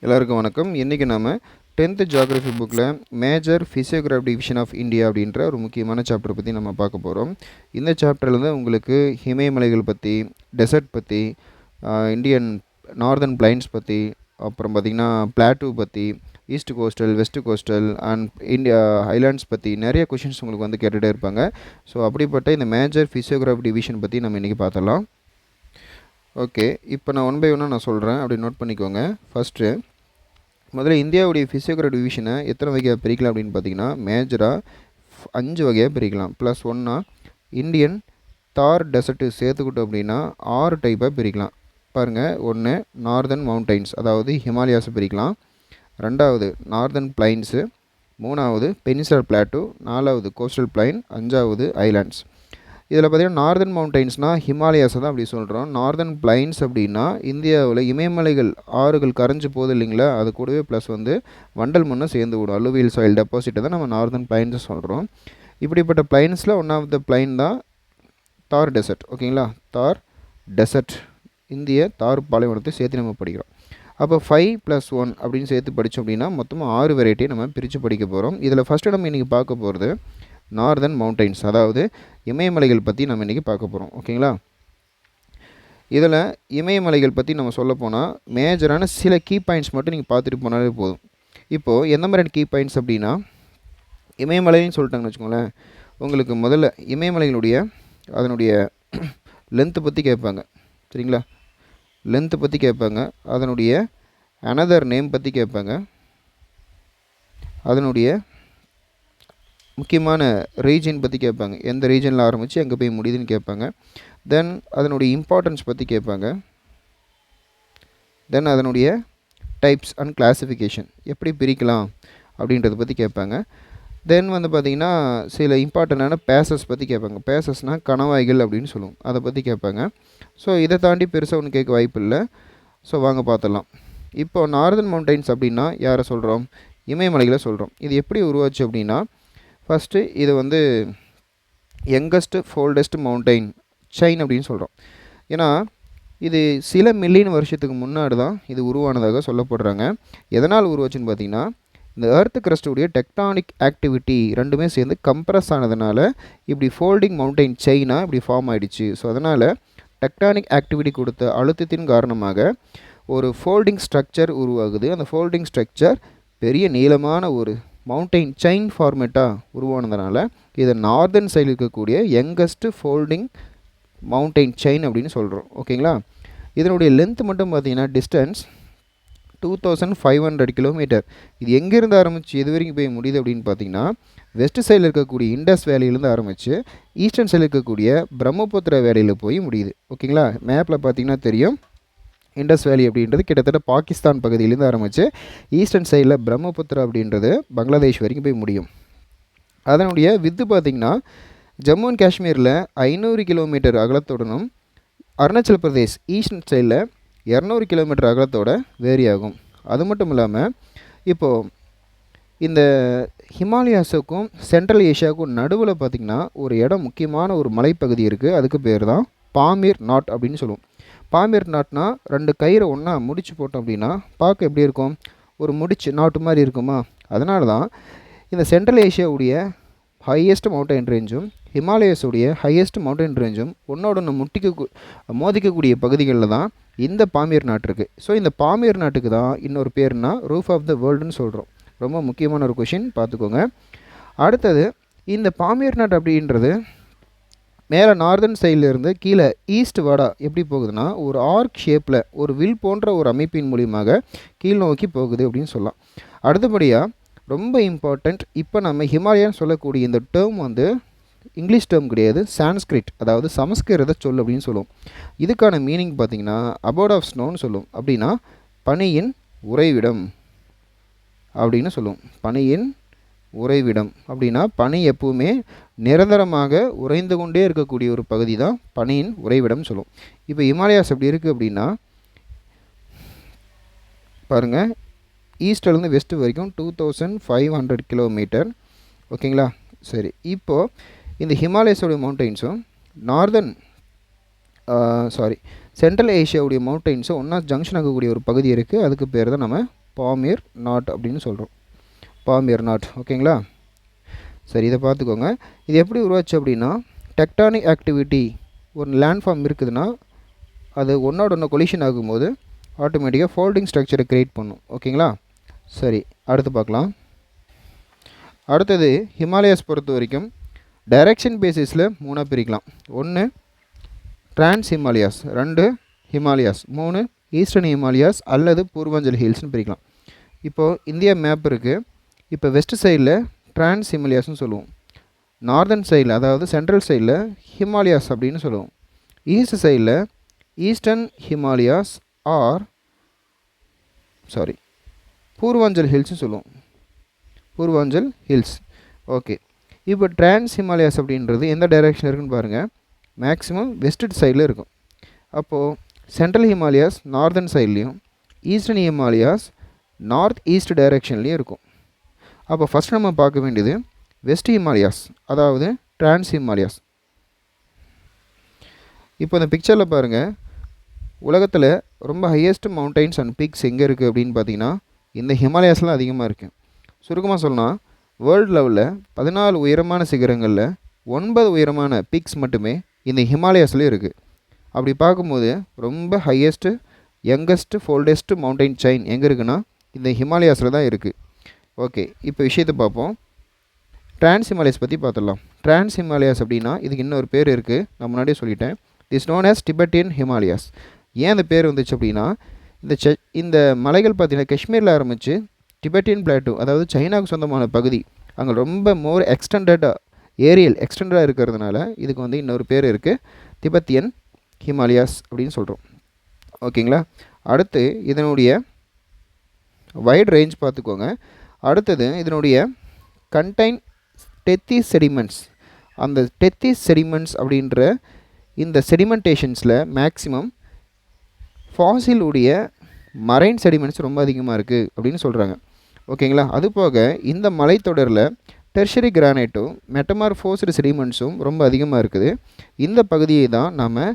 எல்லாருக்கும் வணக்கம். இன்றைக்கி நம்ம 10th ஜியாகிரஃபி புக்கில் மேஜர் ஃபிசியோகிராஃப் டிவிஷன் ஆஃப் இந்தியா அப்படின்ற ஒரு முக்கியமான சாப்டர் பற்றி நம்ம பார்க்க போகிறோம். இந்த சாப்டர்லேருந்து உங்களுக்கு இமயமலைகள் பற்றி, டெசர்ட் பற்றி, இந்தியன் நார்தர்ன் பிளைன்ஸ் பற்றி, அப்புறம் பார்த்திங்கன்னா பிளாட்டூ பற்றி, east coastal, west coastal and India islands பற்றி நிறைய கொஷின்ஸ் உங்களுக்கு வந்து கேட்டுகிட்டே இருப்பாங்க. ஸோ அப்படிப்பட்ட இந்த மேஜர் ஃபிசியோகிராஃப் டிவிஷன் பற்றி நம்ம இன்றைக்கி பார்த்தலாம். ஓகே, இப்போ நான் ஒன் பை ஒன்னாக நான் சொல்கிறேன், அப்படி நோட் பண்ணிக்கோங்க. ஃபஸ்ட்டு முதல்ல இந்தியாவுடைய ஃபிசியோகிராஃப் டிவிஷனை எத்தனை வகையாக பிரிக்கலாம் அப்படின்னு பார்த்தீங்கன்னா, மேஜராக 5 வகையாக பிரிக்கலாம். ப்ளஸ் ஒன்றா இந்தியன் தார் டெசர்ட்டு சேர்த்துக்கிட்டோம் அப்படின்னா 6 டைப்பாக பிரிக்கலாம். பாருங்கள், ஒன்று நார்தர்ன் மவுண்டைன்ஸ், அதாவது ஹிமாலயாஸை பிரிக்கலாம். ரெண்டாவது நார்தர்ன் பிளைன்ஸு, மூணாவது பெனின்சுலர் பிளாட்டூ, நாலாவது கோஸ்டல் பிளைன், அஞ்சாவது ஐலாண்ட்ஸ். இதில் பார்த்திங்கன்னா நார்தர்ன் மவுண்டைன்ஸ்னால் ஹிமாலயாஸை தான் அப்படி சொல்கிறோம். நார்தர்ன் பிளைன்ஸ் அப்படின்னா இந்தியாவில் இமயமலைகள் ஆறுகள் கரைஞ்சி போகுது இல்லைங்களா, அது கூடவே ப்ளஸ் வந்து வண்டல் மண்ணை சேர்ந்து விடும். அலுவியல் சாயில் டெபாசிட்டை தான் நம்ம நார்தர்ன் பிளைன்ஸை சொல்கிறோம். இப்படிப்பட்ட பிளைன்ஸில் ஒன் ஆஃப் த பிளைன் தான் தார் டெசர்ட். ஓகேங்களா, தார் டெசர்ட், இந்திய தார் பாலைவனத்தை சேர்த்து நம்ம படிக்கிறோம். அப்போ 5 + 1 அப்படின்னு சேர்த்து படித்தோம் அப்படின்னா மொத்தமாக 6 வெரைட்டியை நம்ம பிரித்து படிக்க போகிறோம். இதில் ஃபஸ்ட்டு நம்ம இன்றைக்கி பார்க்க போகிறது நார்தர்ன் மவுண்டைன்ஸ், அதாவது இமயமலைகள் பற்றி நம்ம இன்றைக்கி பார்க்க போகிறோம். ஓகேங்களா, இதில் இமயமலைகள் பற்றி நம்ம சொல்ல போனால் மேஜரான சில கீ பாயிண்ட்ஸ் மட்டும் நீங்கள் பார்த்துட்டு போனாலே போதும். இப்போது எந்த மாதிரியான கீ பாயிண்ட்ஸ் அப்படின்னா, இமயமலைன்னு சொல்லிட்டாங்கன்னு வச்சுக்கோங்களேன், உங்களுக்கு முதல்ல இமயமலைகளுடைய அதனுடைய லென்த்து பற்றி கேட்பாங்க. சரிங்களா, லென்த்து பற்றி கேட்பாங்க, அதனுடைய அனதர் நேம் பற்றி கேட்பாங்க, அதனுடைய முக்கியமான ரீஜன் பற்றி கேட்பாங்க, எந்த ரீஜனில் ஆரம்பித்து எங்கே போய் முடியுதுன்னு கேட்பாங்க. தென் அதனுடைய இம்பார்ட்டன்ஸ் பற்றி கேட்பாங்க. தென் அதனுடைய டைப்ஸ் அண்ட் கிளாஸிஃபிகேஷன், எப்படி பிரிக்கலாம் அப்படின்றத பற்றி கேட்பாங்க. தென் வந்து பார்த்திங்கன்னா சில இம்பார்ட்டண்டான பேசஸ் பற்றி கேட்பாங்க. பேசஸ்னால் கணவாய்கள் அப்படின்னு சொல்லுவோம், அதை பற்றி கேட்பாங்க. ஸோ இதை தாண்டி பெருசாக ஒன்று கேட்க வாய்ப்பு இல்லை. ஸோ வாங்க பார்த்துடலாம். இப்போ நார்தர்ன் மவுண்டைன்ஸ் அப்படின்னா யாரை சொல்கிறோம்? இமயமலைகளை சொல்கிறோம். இது எப்படி உருவாச்சு அப்படின்னா, ஃபஸ்ட்டு இது வந்து யங்கஸ்ட்டு ஃபோல்டஸ்ட் மவுண்டைன் செயின் அப்படின்னு சொல்கிறோம். ஏன்னா இது சில மில்லியன் வருஷத்துக்கு முன்னாடி தான் இது உருவானதாக சொல்லப்படுறாங்க. எதனால் உருவாச்சுன்னு பார்த்திங்கன்னா, இந்த எர்த் கிரஸ்டுடைய டெக்டானிக் ஆக்டிவிட்டி ரெண்டுமே சேர்ந்து கம்ப்ரஸ் ஆனதுனால இப்படி ஃபோல்டிங் மவுண்டைன் செயினாக இப்படி ஃபார்ம் ஆகிடுச்சு. ஸோ அதனால் டெக்டானிக் ஆக்டிவிட்டி கொடுத்த அழுத்தத்தின் காரணமாக ஒரு ஃபோல்டிங் ஸ்ட்ரக்சர் உருவாகுது. அந்த ஃபோல்டிங் ஸ்ட்ரக்சர் பெரிய நீளமான ஒரு மவுண்டைன் செயின் ஃபார்மேட்டாக உருவானதுனால இதை நார்தர்ன் சைடில் இருக்கக்கூடிய யங்கஸ்ட்டு ஃபோல்டிங் மவுண்டைன் செயின் அப்படின்னு சொல்கிறோம். ஓகேங்களா, இதனுடைய லென்த் மட்டும் பார்த்திங்கன்னா டிஸ்டன்ஸ் 2500 கிலோமீட்டர். இது எங்கேருந்து ஆரம்பித்து எது வரைக்கும் போய் முடியுது அப்படின்னு பார்த்திங்கன்னா, வெஸ்ட் சைடில் இருக்கக்கூடிய இண்டஸ் வேலியிலேருந்து ஆரம்பித்து ஈஸ்டர்ன் சைடில் இருக்கக்கூடிய பிரம்மபுத்திரா வேலியில் போய் முடியுது. ஓகேங்களா, மேப்பில் பார்த்திங்கன்னா தெரியும், இண்டஸ் வேலி அப்படின்றது கிட்டத்தட்ட பாகிஸ்தான் பகுதியிலேருந்து ஆரம்பித்து ஈஸ்டர்ன் சைடில் பிரம்மபுத்திரா அப்படின்றது பங்களாதேஷ் வரைக்கும் போய் முடியும். அதனுடைய வித்து பார்த்திங்கன்னா ஜம்மு அண்ட் காஷ்மீரில் 500 கிலோமீட்டர் அகலத்துடனும் அருணாச்சல் பிரதேஷ் ஈஸ்டர்ன் சைடில் 200 கிலோமீட்டர் அகலத்தோட வேரி ஆகும். அது மட்டும் இல்லாமல் இப்போது இந்த ஹிமாலயாஸுக்கும் சென்ட்ரல் ஏஷியாவுக்கும் நடுவில் பார்த்திங்கன்னா ஒரு இடம், முக்கியமான ஒரு மலைப்பகுதி இருக்குது. அதுக்கு பேர் தான் பாமீர் நாட் அப்படின்னு சொல்லுவோம். பாமீர் நாட்னா 2 கயிறை ஒன்றா முடிச்சு போட்டோம் அப்படின்னா பார்க்க எப்படி இருக்கும், ஒரு முடிச்சு நாட்டு மாதிரி இருக்குமா. அதனால தான் இந்த சென்ட்ரல் ஏஷியாவுடைய ஹையஸ்ட் மவுண்டைன் ரேஞ்சும் ஹிமாலயஸுடைய ஹையஸ்ட் மவுண்டைன் ரேஞ்சும் ஒன்றோட மோதிக்கக்கூடிய பகுதிகளில் தான் இந்த பாமீர் நாட்டு இருக்குது. ஸோ இந்த பாமீர் நாட்டுக்கு தான் இன்னொரு பேர்னா ரூஃப் ஆஃப் த வேர்ல்டுன்னு சொல்கிறோம். ரொம்ப முக்கியமான ஒரு கொஷின், பார்த்துக்கோங்க. அடுத்தது இந்த பாமீர் நாட்டு அப்படின்றது மேலே நார்தர்ன் சைட்லேருந்து கீழே ஈஸ்ட் வாடா எப்படி போகுதுன்னா ஒரு ஆர்க் ஷேப்பில் ஒரு வில் போன்ற ஒரு அமைப்பின் மூலியமாக கீழ் நோக்கி போகுது அப்படின்னு சொல்லலாம். அடுத்தபடியாக ரொம்ப இம்பார்ட்டண்ட், இப்போ நம்ம ஹிமாலயான்னு சொல்லக்கூடிய இந்த டேர்ம் வந்து இங்கிலீஷ் டேர்ம் கிடையாது, சான்ஸ்கிரிட், அதாவது சமஸ்கிருத சொல் அப்படின்னு சொல்லுவோம். இதுக்கான மீனிங் பார்த்திங்கன்னா அபோர்ட் ஆஃப் ஸ்னோன்னு சொல்லுவோம். அப்படின்னா பனியின் உறைவிடம் அப்படின்னு சொல்லுவோம். பனியின் உறைவிடம் அப்படின்னா பனி எப்பவுமே நிரந்தரமாக உறைந்து கொண்டே இருக்கக்கூடிய ஒரு பகுதி தான் பனியின் உறைவிடம் சொல்லுவோம். இப்போ இமாலயாஸ் எப்படி இருக்குது அப்படின்னா பாருங்கள், ஈஸ்ட்லேருந்து வெஸ்ட் வரைக்கும் 2500 கிலோமீட்டர். ஓகேங்களா, சரி. இப்போது இந்த ஹிமாலயஸோடைய மவுண்டைன்ஸும் நார்தர்ன் சென்ட்ரல் ஏஷியாவுடைய மவுண்டைன்ஸும் ஒன்றா ஜங்ஷன் ஆகக்கூடிய ஒரு பகுதி இருக்குது. அதுக்கு பேர் தான் நம்ம பாமீர் நாட் அப்படின்னு சொல்கிறோம். Pamir not. ஓகேங்களா? சரி, இதை பார்த்துக்கோங்க. இது எப்படி உருவாச்சு அப்படின்னா, டெக்டானிக் ஆக்டிவிட்டி ஒரு லேண்ட்ஃபார்ம் இருக்குதுன்னா அது ஒன்றோட ஒன்று கொலிஷன் ஆகும்போது ஆட்டோமேட்டிக்காக ஃபோல்டிங் ஸ்ட்ரக்சரை க்ரியேட் பண்ணும். ஓகேங்களா? சரி, அடுத்து பார்க்கலாம். அடுத்தது ஹிமாலயாஸ் பொறுத்த வரைக்கும் டைரக்ஷன் பேசிஸில் 3 பிரிக்கலாம். 1 trans Himalayas, 2 Himalayas, 3 eastern Himalayas அல்லது பூர்வாஞ்சல் ஹில்ஸ்னு பிரிக்கலாம். இப்போது இந்தியா மேப் இருக்குது. இப்போ வெஸ்ட் சைடில் டிரான்ஸ் ஹிமாலயாஸ்னு சொல்லுவோம். நார்தர்ன் சைடில் அதாவது சென்ட்ரல் சைடில் ஹிமாலயாஸ் அப்படின்னு சொல்லுவோம். ஈஸ்ட் சைடில் ஈஸ்டர்ன் ஹிமாலயாஸ் ஆர் பூர்வாஞ்சல் ஹில்ஸ்னு சொல்லுவோம். பூர்வாஞ்சல் ஹில்ஸ். ஓகே, இப்போ டிரான்ஸ் ஹிமாலயாஸ் அப்படின்றது எந்த டைரெக்ஷன் இருக்குன்னு பாருங்கள். மேக்ஸிமம் வெஸ்ட் சைடில் இருக்கும். அப்போது சென்ட்ரல் ஹிமாலயாஸ் நார்தர்ன் சைட்லேயும் ஈஸ்டர்ன் ஹிமாலயாஸ் நார்த் ஈஸ்ட் டைரெக்ஷன்லேயும் இருக்கும். அப்போ ஃபஸ்ட் நம்ம பார்க்க வேண்டியது வெஸ்ட் ஹிமாலயாஸ், அதாவது டிரான்ஸ் ஹிமாலயாஸ். இப்போ இந்த பிக்சரில் பாருங்கள், உலகத்தில் ரொம்ப ஹையஸ்ட் மவுண்டைன்ஸ் அண்ட் பீக்ஸ் எங்கே இருக்குது அப்படின்னு பார்த்தீங்கன்னா இந்த ஹிமாலயாஸ்லாம் அதிகமாக இருக்குது. சுருக்கமாக சொல்லலாம், வேர்ல்டு லெவலில் 14 உயரமான சிகரங்களில் 9 உயரமான பீக்ஸ் மட்டுமே இந்த ஹிமாலயாஸ்லேயே இருக்குது. அப்படி பார்க்கும்போது ரொம்ப ஹையஸ்ட்டு யங்கஸ்ட்டு ஃபோல்டஸ்ட்டு மவுண்டைன் செயின் எங்கே இருக்குன்னா இந்த ஹிமாலயாஸில் தான் இருக்குது. ஓகே, இப்போ விஷயத்தை பார்ப்போம். டிரான்ஸ் ஹிமாலயாஸ் பற்றி பார்த்துடலாம். டிரான்ஸ் ஹிமாலயாஸ் அப்படின்னா இதுக்கு இன்னொரு பேர் இருக்குது, நான் முன்னாடியே சொல்லிட்டேன். This known as Tibetan Himalayas. ஏன் அந்த பேர் வந்துச்சு அப்படின்னா இந்த மலைகள் பார்த்திங்கன்னா காஷ்மீரில் ஆரம்பித்து டிபெட்டியன் பிளாட்டோ, அதாவது சைனாவுக்கு சொந்தமான பகுதி, அங்கே ரொம்ப மோர் எக்ஸ்டெண்டடாக இருக்கிறதுனால இதுக்கு வந்து இன்னொரு பேர் இருக்குது, திபெத்தியன் ஹிமாலயாஸ் அப்படின்னு சொல்கிறோம். ஓகேங்களா? அடுத்து இதனுடைய வைட் ரேஞ்ச் பார்த்துக்கோங்க. அடுத்தது இதனுடைய கண்டைன் டெத்திஸ் செடிமெண்ட்ஸ். அந்த டெத்திஸ் செடிமெண்ட்ஸ் அப்படின்ற இந்த செடிமெண்டேஷன்ஸில் மேக்ஸிமம் ஃபாசில் உடைய மரைன் செடிமெண்ட்ஸ் ரொம்ப அதிகமாக இருக்குது அப்படின்னு சொல்கிறாங்க. ஓகேங்களா? அதுபோக இந்த மலைத்தொடரில் டெர்ஷரி கிரானைட்டும் மெட்டமார்ஃபோஸ்டு செடிமெண்ட்ஸும் ரொம்ப அதிகமாக இருக்குது. இந்த பகுதியை தான் நம்ம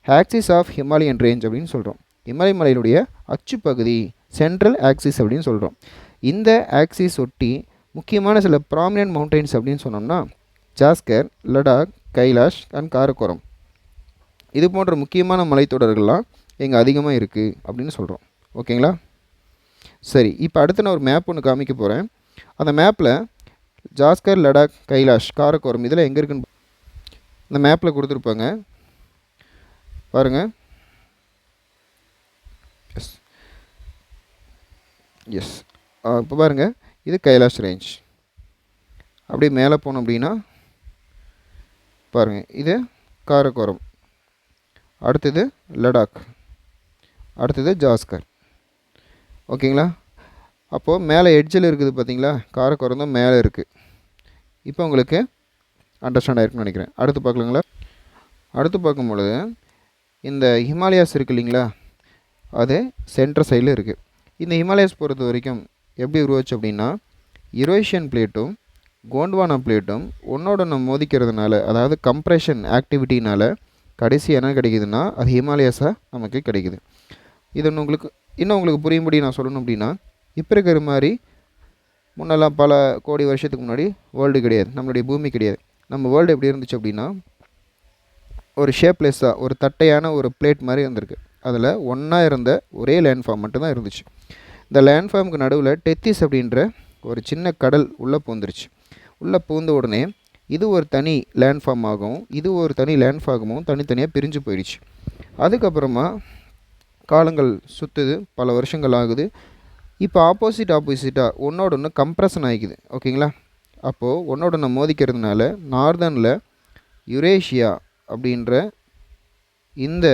ஆக்சிஸ் ஆஃப் ஹிமாலயன் ரேஞ்ச் அப்படின்னு சொல்கிறோம். இமலை மலையினுடைய அச்சு பகுதி, சென்ட்ரல் ஆக்சிஸ் அப்படின்னு சொல்கிறோம். இந்த ஆக்சிஸ் ஒட்டி முக்கியமான சில ப்ராமினன்ட் மவுண்டைன்ஸ் அப்படின்னு சொன்னோம்னா ஜாஸ்கர், லடாக், கைலாஷ் அண்ட் காரக்கோரம், இது போன்ற முக்கியமான மலைத்தொடர்கள்லாம் இங்கே அதிகமாக இருக்குது அப்படின்னு சொல்கிறோம். ஓகேங்களா? சரி, இப்போ அடுத்து நான் ஒரு மேப் ஒன்று காமிக்க போகிறேன். அந்த மேப்பில் ஜாஸ்கர், லடாக், கைலாஷ், காரக்கோரம் இதில் எங்கே இருக்குன்னு இந்த மேப்பில் கொடுத்துருப்பாங்க பாருங்கள். எஸ் இப்போ பாருங்கள், இது கைலாஷ் ரேஞ்ச். அப்படியே மேலே போனோம் அப்படின்னா பாருங்கள், இது காரக்கோரம், அடுத்தது லடாக், அடுத்தது ஜாஸ்கர். ஓகேங்களா? அப்போது மேலே எட்ஜில் இருக்குது பார்த்தீங்களா, காரக்கோரம் தான் மேலே இருக்குது. இப்போ உங்களுக்கு அண்டர்ஸ்டாண்ட் ஆகிருக்குன்னு நினைக்கிறேன். அடுத்து பார்க்கலாங்களா? அடுத்து பார்க்கும்பொழுது இந்த ஹிமாலயாஸ் இருக்குது இல்லைங்களா, அது சென்ட்ரல் சைடில் இருக்குது. இந்த ஹிமாலயாஸ் பொறுத்த வரைக்கும் எப்படி உருவாச்சு அப்படின்னா யுரேஷியன் பிளேட்டும் கோண்ட்வானா பிளேட்டும் ஒன்றோட ஒன்று மோதிக்கிறதுனால, அதாவது கம்ப்ரெஷன் ஆக்டிவிட்டினால் கடைசி என்ன கிடைக்குதுன்னா அது ஹிமாலயாஸாக நமக்கு கிடைக்குது. இது உங்களுக்கு புரியும்படி நான் சொல்லணும் அப்படின்னா, இப்போ இருக்கிற மாதிரி முன்னெல்லாம் பல கோடி வருஷத்துக்கு முன்னாடி வேர்ல்டு கிடையாது, நம்மளுடைய பூமி கிடையாது. நம்ம வேர்ல்டு எப்படி இருந்துச்சு அப்படின்னா ஒரு ஷேப்லெஸ்ஸாக ஒரு தட்டையான ஒரு பிளேட் மாதிரி இருந்திருக்கு. அதில் ஒன்றா இருந்த ஒரே லேண்ட்ஃபார்ம் மட்டும்தான் இருந்துச்சு. இந்த லேண்ட்ஃபார்முக்கு நடுவில் டெத்திஸ் அப்படின்ற ஒரு சின்ன கடல் உள்ளே பூந்துருச்சு. உள்ளே பூந்த உடனே இது ஒரு தனி லேண்ட்ஃபார்ம் ஆகும், இது ஒரு தனி லேண்ட்ஃபார்மும் தனித்தனியாக பிரிஞ்சு போயிடுச்சு. அதுக்கப்புறமா காலங்கள் சுற்றுது, பல வருஷங்கள் ஆகுது. இப்போ ஆப்போசிட்டாக ஒன்றோட ஒன்று கம்ப்ரெஷன் ஆகிக்குது. ஓகேங்களா? அப்போது ஒன்றோட ஒன்று மோதிக்கிறதுனால நார்தர்னில் யுரேஷியா அப்படின்ற இந்த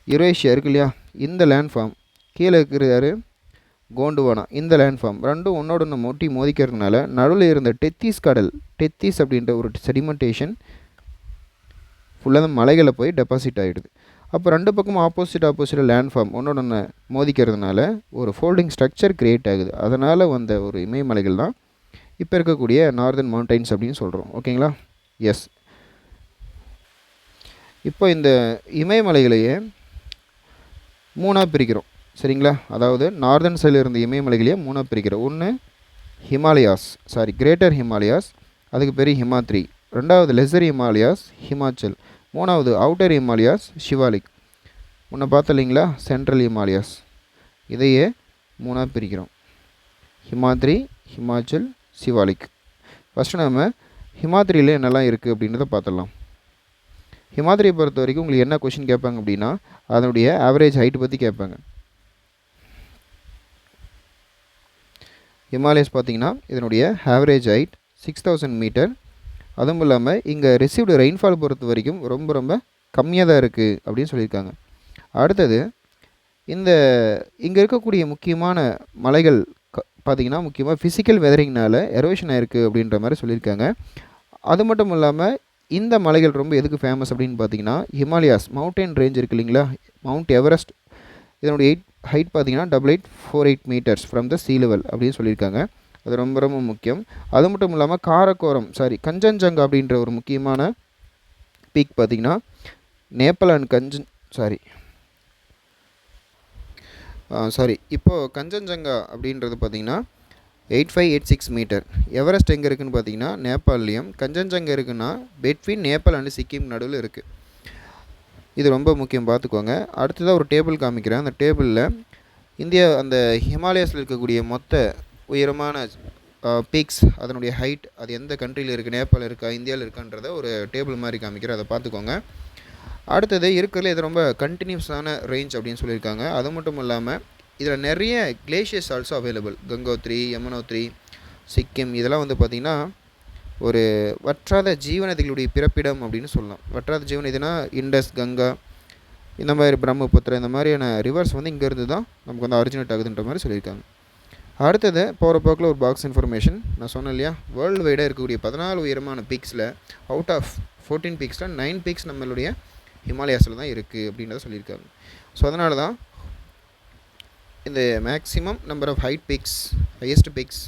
யுரேஷியா இருக்கு இல்லையா, இந்த லேண்ட்ஃபார்ம், கீழே இருக்கிறாரு கோண்டுவானா, இந்த லேண்ட்ஃபார்ம் ரெண்டும் ஒன்றோட ஒன்று மோதிக்கிறதுனால நடுவில் இருந்த டெத்திஸ் அப்படின்ற ஒரு செடிமெண்டேஷன் ஃபுல்லாக மலைகளை போய் டெபாசிட் ஆகிடுது. அப்போ ரெண்டு பக்கமும் ஆப்போசிட் லேண்ட்ஃபார்ம் ஒன்றோட ஒன்று மோதிக்கிறதுனால ஒரு ஃபோல்டிங் ஸ்ட்ரக்சர் க்ரியேட் ஆகுது. அதனால் வந்த ஒரு இமயமலைகள் தான் இப்போ இருக்கக்கூடிய நார்தர்ன் மவுண்டைன்ஸ் அப்படின்னு சொல்கிறோம். ஓகேங்களா? எஸ். இப்போ இந்த இமயமலைகளையே 3ஆக பிரிக்கிறோம். சரிங்களா? அதாவது நார்தன் சைடில் இருந்த இமயமலைகளையே 3 பிரிக்கிறோம். ஒன்று ஹிமாலயாஸ், கிரேட்டர் ஹிமாலயாஸ், அதுக்கு பேர் ஹிமாத்ரி. ரெண்டாவது லெசர் ஹிமாலயாஸ், ஹிமாச்சல். மூணாவது அவுட்டர் ஹிமாலயாஸ், ஷிவாலிக். முன்ன பார்த்தோம் இல்லைங்களா, சென்ட்ரல் ஹிமாலயாஸ். இதையே 3 பிரிக்கிறோம். ஹிமாத்ரி, ஹிமாச்சல், ஷிவாலிக். ஃபஸ்ட்டு நம்ம ஹிமாத்ரியில் என்னெல்லாம் இருக்குது அப்படின்றத பார்த்துடலாம். ஹிமாத்ரியை பொறுத்த வரைக்கும் உங்களுக்கு என்ன கொஷின் கேட்பாங்க அப்படின்னா, அதனுடைய ஆவரேஜ் ஹைட்டு பற்றி கேட்பாங்க. ஹிமாலயஸ் பார்த்திங்கன்னா இதனுடைய ஆவரேஜ் ஹைட் 6000 மீட்டர். அதுவும் இல்லாமல் இங்கே ரிசீவ்டு ரெயின்ஃபால் பொறுத்த வரைக்கும் ரொம்ப ரொம்ப கம்மியாக தான் இருக்குது அப்படின்னு சொல்லியிருக்காங்க. அடுத்தது இங்கே இருக்கக்கூடிய முக்கியமான மலைகள் பார்த்திங்கன்னா முக்கியமாக ஃபிசிக்கல் வெதரிங்னால் எரோஷன் ஆகிருக்கு அப்படின்ற மாதிரி சொல்லியிருக்காங்க. அது மட்டும் இல்லாமல் இந்த மலைகள் ரொம்ப எதுக்கு ஃபேமஸ் அப்படின்னு பார்த்தீங்கன்னா, ஹிமாலயாஸ் மவுண்டன் ரேஞ்ச் இருக்குது இல்லைங்களா, மவுண்ட் எவரெஸ்ட், இதனுடைய ஹைட் பார்த்திங்கன்னா 8848 metres from the sea level அப்படின்னு சொல்லியிருக்காங்க. அது ரொம்ப ரொம்ப முக்கியம். அது மட்டும் இல்லாமல் கஞ்சன்ஜங்கா அப்படின்ற ஒரு முக்கியமான பீக் பார்த்திங்கன்னா நேபாள் அண்ட் இப்போது கஞ்சன்ஜங்கா அப்படின்றது பார்த்திங்கன்னா 8586 மீட்டர். எவரெஸ்ட் எங்கே இருக்குதுன்னு பார்த்தீங்கன்னா நேபாள்லேயும், கஞ்சன்ஜங்கா இருக்குன்னா பெட்வீன் நேபாள் அண்ட் சிக்கிம் நடுவில் இருக்குது. இது ரொம்ப முக்கியம், பார்த்துக்கோங்க. அடுத்ததாக ஒரு டேபிள் காமிக்கிறேன். அந்த டேபிளில் அந்த ஹிமாலயாஸில் இருக்கக்கூடிய மொத்த உயரமான பீக்ஸ், அதனுடைய ஹைட், அது எந்த கண்ட்ரியில் இருக்குது, நேபாள் இருக்கா, இந்தியாவில் இருக்கான்றத ஒரு டேபிள் மாதிரி காமிக்கிறேன், அதை பார்த்துக்கோங்க. அடுத்தது இருக்கிறதுல இது ரொம்ப கண்டினியூஸான ரேஞ்ச் அப்படின்னு சொல்லியிருக்காங்க. அது மட்டும் இல்லாமல் இதில் நிறைய glaciers also available. Gangotri, Yamunotri, Sikkim, இதெல்லாம் பார்த்திங்கன்னா ஒரு வற்றாத ஜீவநதிகளுடைய பிறப்பிடம் அப்படின்னு சொல்லலாம். வற்றாத ஜீவநதினா இண்டஸ், கங்கா, இந்த மாதிரி பிரம்மபுத்திரா, இந்த மாதிரியான ரிவர்ஸ் இங்கேருந்து தான் நமக்கு ஆரிஜினேட் ஆகுதுன்ற மாதிரி சொல்லியிருக்காங்க. அடுத்தது போகிற போக்கில் ஒரு பாக்ஸ் இன்ஃபர்மேஷன் நான் சொன்னேன் இல்லையா, வேர்ல்டு வைடாக இருக்கக்கூடிய 14 உயரமான பீக்ஸில் அவுட் ஆஃப் 14 பீக்ஸில் 9 பீக்ஸ் நம்மளுடைய ஹிமாலயாஸில் தான் இருக்குது அப்படின்றத சொல்லியிருக்காங்க. ஸோ அதனால தான் இந்த maximum number of highest peaks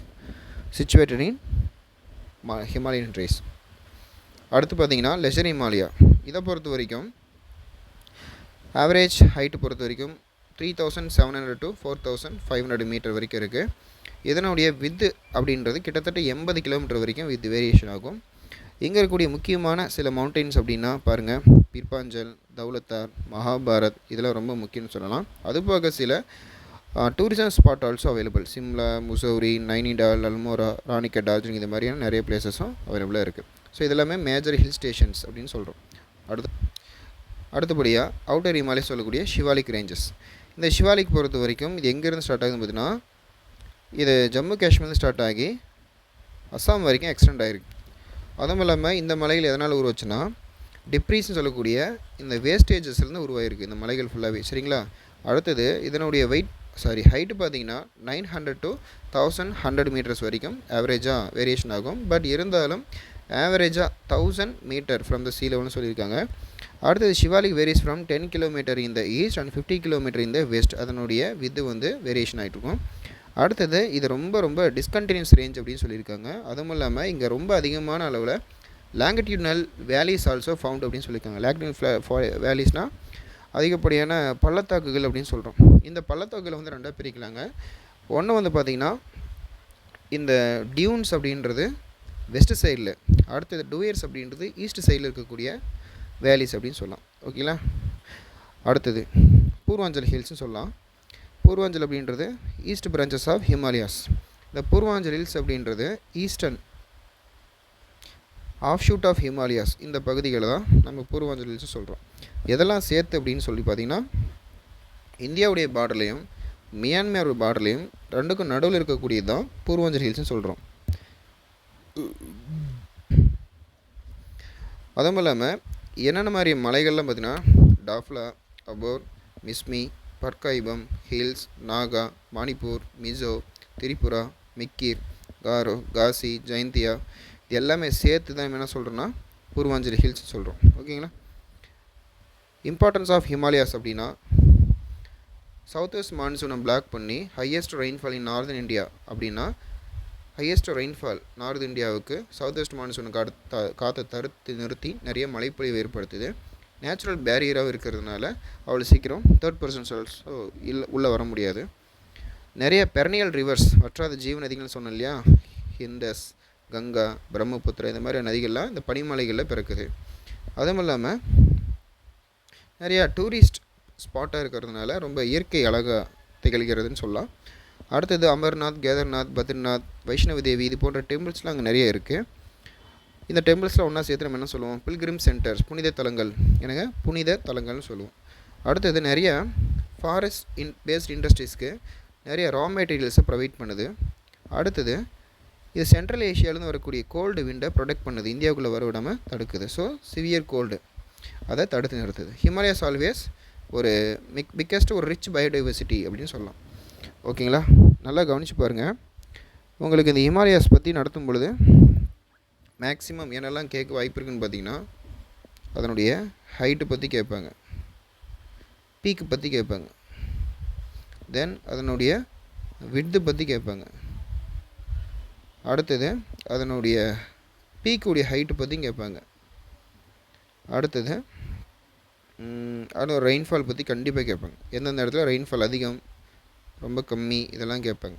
situated in Himalayan ranges. அடுத்து பார்த்திங்கன்னா லெசர் ஹிமாலயா. இதை பொறுத்த வரைக்கும் ஆவரேஜ் ஹைட்டு பொறுத்த வரைக்கும் 3700 to 4500 மீட்டர் வரைக்கும் இருக்குது. இதனுடைய வித்து அப்படின்றது கிட்டத்தட்ட 80 கிலோமீட்டர் வரைக்கும் வித் வேரியேஷன் ஆகும். இங்கே இருக்கக்கூடிய முக்கியமான சில மவுண்டெயின்ஸ் அப்படின்னா பாருங்கள், பிர்பாஞ்சல், தௌலத்தார், மகாபாரத், இதெல்லாம் ரொம்ப முக்கியம்னு சொல்லலாம். அதுபோக சில tourism spot also available. Shimla, Mussoorie, Nainital, Almora, Ranikhet, Darjeeling, இந்த மாதிரியான நிறைய பிளேசஸும் அவைலபிளாக இருக்குது. ஸோ இதெல்லாமே மேஜர் ஹில் ஸ்டேஷன்ஸ் அப்படின்னு சொல்கிறோம். அடுத்தபடியாக அவுட்டர் ஹிமாலயா சொல்லக்கூடிய ஷிவாலிக் ரேஞ்சஸ். இந்த ஷிவாலிக் பொறுத்த வரைக்கும் இது எங்கேருந்து ஸ்டார்ட் ஆகுதுன்னு பார்த்தீங்கன்னா, இது ஜம்மு காஷ்மீர்லேருந்து ஸ்டார்ட் ஆகி அஸ்ஸாம் வரைக்கும் எக்ஸ்டெண்ட் ஆகிருக்கு. அதுவும் இல்லாமல் இந்த மலைகள் எதனால் உருவாச்சுன்னா, டிப்ரீஸ்னு சொல்லக்கூடிய இந்த வேஸ்டேஜஸ்லேருந்து உருவாகிருக்கு இந்த மலைகள் ஃபுல்லாகவே, சரிங்களா. அடுத்தது இதனுடைய ஹைட்டு பார்த்திங்கன்னா 900 to 1100 மீட்டர்ஸ் வரைக்கும் ஆவரேஜாக வேரியேஷன் ஆகும். பட் இருந்தாலும் ஆவரேஜாக 1000 மீட்டர் ஃப்ரம் த சீ லெவல்னு சொல்லியிருக்காங்க. அடுத்தது Shivalik varies from 10 kilometre in the east and 50 kilometre in the west. அதனுடைய வித்து வேரியேஷன் ஆகிட்ருக்கும். அடுத்தது இது ரொம்ப ரொம்ப டிஸ்கண்டினியூஸ் ரேஞ்ச் அப்படின்னு சொல்லியிருக்காங்க. அதுவும் இல்லாமல் இங்கே ரொம்ப அதிகமான அளவில் லாங்கிடியூட்னல் வேலிஸ் ஆல்சோ ஃபவுண்ட் அப்படின்னு சொல்லியிருக்காங்க. லாங்கிடியூட் வேலிஸ்னால் அதிகப்படியான பள்ளத்தாக்குகள் அப்படின்னு சொல்கிறோம். இந்த பள்ளத்தாக்குகளை ரெண்டாக பிரிக்கலாங்க. ஒன்று பார்த்திங்கன்னா இந்த டியூன்ஸ் அப்படின்றது வெஸ்ட் சைடில், அடுத்தது டூயர்ஸ் அப்படின்றது ஈஸ்ட் சைடில் இருக்கக்கூடிய வேலிஸ் அப்படின்னு சொல்லலாம். ஓகேங்களா. அடுத்தது பூர்வாஞ்சல் ஹில்ஸ்னு சொல்லலாம். பூர்வாஞ்சல் அப்படின்றது ஈஸ்ட் பிரான்ச்சஸ் ஆஃப் ஹிமாலயாஸ். இந்த பூர்வாஞ்சல் ஹில்ஸ் அப்படின்றது ஈஸ்டர்ன் ஆஃப்ஷூட் ஆஃப் ஹிமாலயாஸ். இந்த பகுதிகளை தான் நம்ம பூர்வாஞ்சல் ஹில்ஸ் சொல்கிறோம். எதெல்லாம் சேர்த்து அப்படின்னு சொல்லி பார்த்திங்கன்னா, இந்தியாவுடைய பார்டர்லையும் மியான்மர் பார்டர்லையும் ரெண்டுக்கும் நடுவில் இருக்கக்கூடியது தான் பூர்வாஞ்சல் ஹில்ஸ்னு சொல்கிறோம். அதுவும் இல்லாமல் என்னென்ன மாதிரி மலைகள்லாம் பார்த்திங்கன்னா, டாஃப்லா, அபோர், மிஸ்மி, பர்காய்பம் ஹில்ஸ், நாகா, மணிப்பூர், மிசோ, திரிபுரா, மிக்கீர், காரோ, காசி, ஜெயந்தியா, இது எல்லாமே சேர்த்து தான் என்ன சொல்கிறோன்னா பூர்வாஞ்சல் ஹில்ஸ் சொல்கிறோம். ஓகேங்களா. இம்பார்ட்டன்ஸ் ஆஃப் ஹிமாலயாஸ் அப்படின்னா, சவுத் வெஸ்ட் மான்சூனை பிளாக் பண்ணி ஹையஸ்ட் ரெயின்ஃபால் இன் நார்தன் இந்தியா அப்படின்னா, ஹையஸ்ட் ரெயின்ஃபால் நார்த் இந்தியாவுக்கு சவுத் வெஸ்ட் மான்சூனை காற்றை தடுத்து நிறுத்தி நிறைய மழைப்பொழிவு ஏற்படுத்துது. நேச்சுரல் பேரியராகவும் இருக்கிறதுனால அவ்வளோ சீக்கிரம் தேர்ட் பர்சன் சோல்ஸ் உள்ளே வர முடியாது. நிறைய பெர்னியல் ரிவர்ஸ், வற்றாத ஜீவ நதிகள்னு சொன்னோம் இல்லையா, இண்டஸ், கங்கா, பிரம்மபுத்திரா, இந்த மாதிரி நதிகள்லாம் இந்த பனிமலைகளில் பிறக்குது. அதுவும் இல்லாமல் நிறையா டூரிஸ்ட் ஸ்பாட்டாக இருக்கிறதுனால ரொம்ப இயற்கை அழகாக திகழ்கிறதுன்னு சொல்லலாம். அடுத்தது அமர்நாத், கேதார்நாத், பத்ரிநாத், வைஷ்ணவி தேவி, இது போன்ற டெம்பிள்ஸ்லாம் அங்கே நிறைய இருக்குது. இந்த டெம்பிள்ஸில் ஒன்றா சேர்த்து நம்ம என்ன சொல்லுவோம், பில்கிரிம் சென்டர்ஸ், புனித தலங்கள், எனக்கு புனித தலங்கள்னு சொல்லுவோம். அடுத்தது நிறைய ஃபாரஸ்ட் பேஸ்ட் இண்டஸ்ட்ரீஸ்க்கு நிறைய ரா மெட்டீரியல்ஸை ப்ரொவைட் பண்ணுது. அடுத்தது இது சென்ட்ரல் ஏஷியாவிலேருந்து வரக்கூடிய கோல்டு விண்டை ப்ரொடெக்ட் பண்ணுது, இந்தியாவுக்குள்ளே வர விடாமல் தடுக்குது. ஸோ சிவியர் கோல்டு அதை தடுத்து நிறுத்துது. ஹிமாலயாஸ் ஆல்வேஸ் ஒரு பிக்கஸ்ட் ஒரு ரிச் பயோடைவர்சிட்டி அப்படின்னு சொல்லலாம். ஓகேங்களா, நல்லா கவனித்து பாருங்கள். உங்களுக்கு இந்த ஹிமாலயாஸ் பற்றி நடத்தும் பொழுது மேக்ஸிமம் என்னெல்லாம் கேட்க வாய்ப்பு இருக்குன்னு பார்த்தீங்கன்னா, அதனுடைய ஹைட்டு பற்றி கேட்பாங்க, பீக்கு பற்றி கேட்பாங்க, தென் அதனுடைய விட்த்து பற்றி கேட்பாங்க, அடுத்தது அதனுடைய பீக்குடைய ஹைட்டு பற்றியும் கேட்பாங்க, அடுத்தது அதோட ரெயின்ஃபால் பற்றி கண்டிப்பாக கேட்பாங்க. எந்தெந்த இடத்துல ரெயின்ஃபால் அதிகம், ரொம்ப கம்மி, இதெல்லாம் கேட்பாங்க.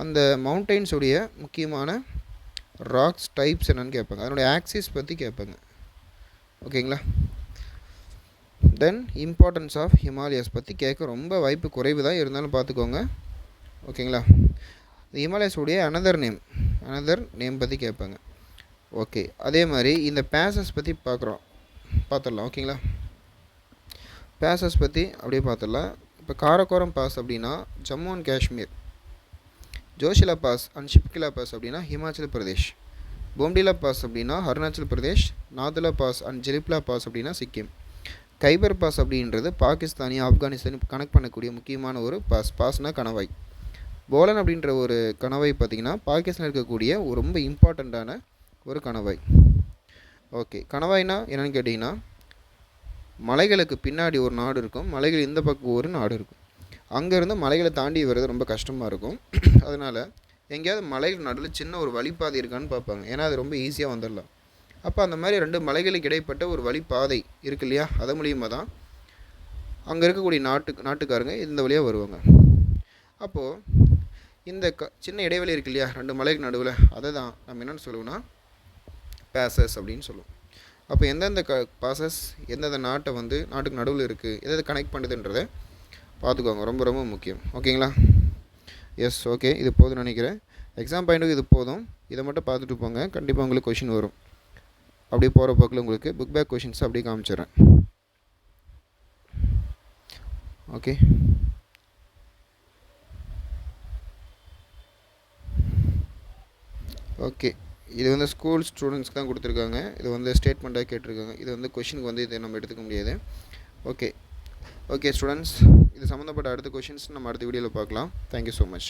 அந்த மவுண்டெயின்ஸுடைய முக்கியமான ராக்ஸ் டைப்ஸ் என்னென்னு கேட்பாங்க, அதனுடைய ஆக்சிஸ் பற்றி கேட்பாங்க. ஓகேங்களா, தென் இம்பார்ட்டன்ஸ் ஆஃப் ஹிமாலயாஸ் பற்றி கேட்க ரொம்ப வாய்ப்பு குறைவு தான், இருந்தாலும் பார்த்துக்கோங்க. ஓகேங்களா, ஹிமாலயாஸுடைய அனதர் நேம் பற்றி கேட்பாங்க. ஓகே, அதே மாதிரி இந்த பேசஸ் பற்றி பார்த்துடலாம். ஓகேங்களா, பேசஸ் பற்றி அப்படியே பார்த்துடலாம். இப்போ காரக்கோரம் பாஸ் அப்படின்னா Jammu and Kashmir, Zojila pass and Shipkila pass அப்படின்னா ஹிமாச்சல் பிரதேஷ், போம்டிலா பாஸ் அப்படின்னா Arunachal Pradesh, Nathula pass and Jelepla pass அப்படின்னா சிக்கிம், கைபர் பாஸ் அப்படின்றது பாகிஸ்தானி, ஆப்கானிஸ்தான் கனெக்ட் பண்ணக்கூடிய முக்கியமான ஒரு பாஸ்னால் கணவாய். போலன் அப்படின்ற ஒரு கணவாய் பார்த்திங்கன்னா பாகிஸ்தான் இருக்கக்கூடிய ஒரு ரொம்ப இம்பார்ட்டண்ட்டான ஒரு கணவாய். ஓகே, கணவாய்னா என்னென்னு கேட்டிங்கன்னா, மலைகளுக்கு பின்னாடி ஒரு நாடு இருக்கும், மலைகள் இந்த பக்கம் ஒரு நாடு இருக்கும். அங்கேருந்து மலைகளை தாண்டி வர்றது ரொம்ப கஷ்டமாக இருக்கும். அதனால் எங்கேயாவது மலைகள் நடுவில் சின்ன ஒரு வழிப்பாதை இருக்கான்னு பார்ப்பாங்க, ஏன்னா அது ரொம்ப ஈஸியாக வந்துடலாம். அப்போ அந்த மாதிரி 2 மலைகளுக்கு இடைப்பட்ட ஒரு வழிப்பாதை இருக்கு இல்லையா, அது மூலியமாக தான் அங்கே இருக்கக்கூடிய நாட்டுக்காரங்க இந்த வழியாக வருவாங்க. அப்போது இந்த சின்ன இடைவெளி இருக்கு இல்லையா 2 மலைக்கு நடுவில், அதை தான் நம்ம என்னென்னு சொல்லுவோம்னா பேசஸ் அப்படின்னு சொல்லுவோம். அப்போ எந்தெந்த பாசஸ் எந்தெந்த நாட்டுக்கு நடுவில் இருக்குது, எதை கனெக்ட் பண்ணுதுன்றதை பார்த்துக்கோங்க, ரொம்ப ரொம்ப முக்கியம். ஓகேங்களா, எஸ், ஓகே, இது போதும்னு நினைக்கிறேன். எக்ஸாம் பாயிண்ட்டுக்கு இது போதும், இதை மட்டும் பார்த்துட்டு போங்க, கண்டிப்பாக உங்களுக்கு கொஷின் வரும். அப்படியே போகிற போக்கில் உங்களுக்கு புக் பேக் கொஷின்ஸ் அப்படியே காமிச்சிடுறேன். ஓகே, ஓகே, இது ஸ்கூல் ஸ்டூடெண்ட்ஸ்க்கு தான் கொடுத்துருக்காங்க. இது ஸ்டேட்மெண்ட்டாக கேட்டிருக்காங்க. இது கொஷினுக்கு இதை நம்ம எடுத்துக்க முடியாது. ஓகே, ஸ்டூடெண்ட்ஸ், இது சம்மந்தப்பட்ட அடுத்த கொஷின்ஸ் நம்ம அடுத்த வீடியோவில் பார்க்கலாம். Thank you so much.